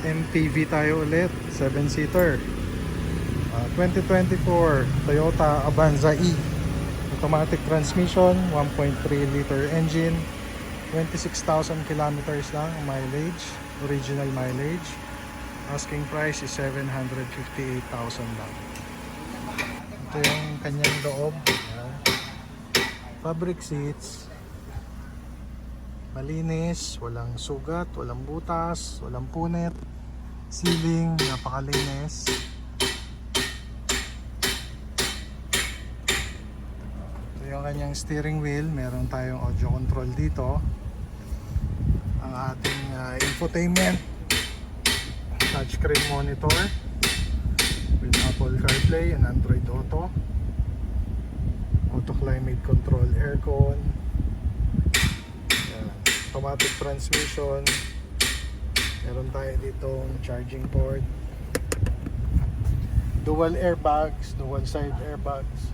MPV tayo ulit, 7-seater. 2024 Toyota Avanza E. Automatic transmission, 1.3 liter engine, 26,000 kilometers lang ang mileage, original mileage. Asking price is 758,000 lang. Ito yung kanyang loob. Fabric seats, malinis, walang sugat, walang butas, walang punit. Ceiling, napakalinis. Ito yung kanyang steering wheel. Meron tayong audio control dito. Ang ating infotainment, touchscreen monitor with Apple CarPlay and Android Auto, auto climate control, aircon, automatic transmission. Meron tayo ditong charging port, dual airbags, dual side airbags.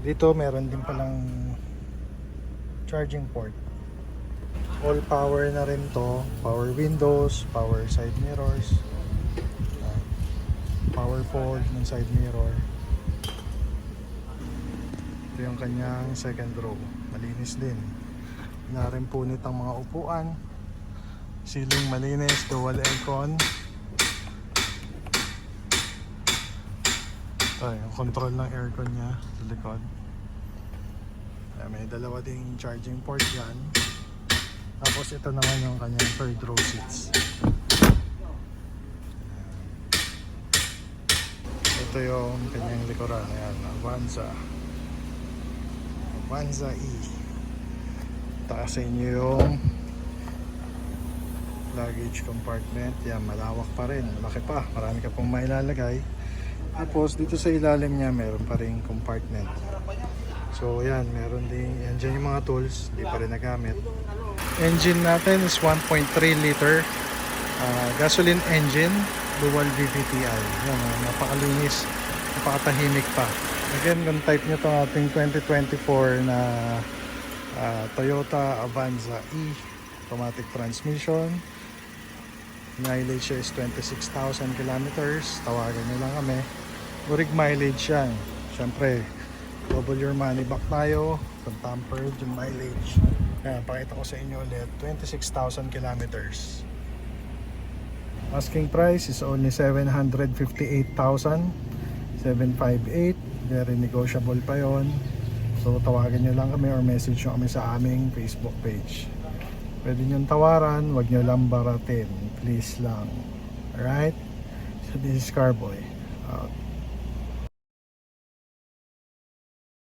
Dito meron din palang charging port. All power na rin to, power windows, power side mirrors, power fold ng side mirror. Ito yung kanyang second row, malinis din. Na rin punit ang mga upuan. Ceiling malinis, dual aircon. Ito yung control ng aircon nya sa likod. May dalawa ding charging port yan. Tapos ito naman yung kanyang third row seats. Ito yung kanyang likuran. Ayan, Avanza E. Taasin nyo yung luggage compartment. Yan, malawak pa rin, malaki pa, marami ka pong mailalagay. Tapos dito sa ilalim nya meron pa rin compartment. So yan, meron din yan dyan yung mga tools, hindi pa rin nagamit. Engine natin is 1.3 liter gasoline engine, dual VVTi. Yan, napakalinis, napakatahimik pa. Again, kung type nyo itong ating 2024 na Toyota Avanza E, automatic transmission. Mileage is 26,000 kilometers. Tawagan nyo lang kami. Burig mileage yan. Siyempre, double your money back tayo. Kung tampered yung mileage. Yan, pakita ko sa inyo ulit. 26,000 kilometers. Asking price is only 758,000. 758. Very negotiable pa yon. So tawagan nyo lang kami or message nyo kami sa aming Facebook page. Pwede nyo tawaran, wag nyo lang baratin. Please lang. Alright? So this is Carboy. Out.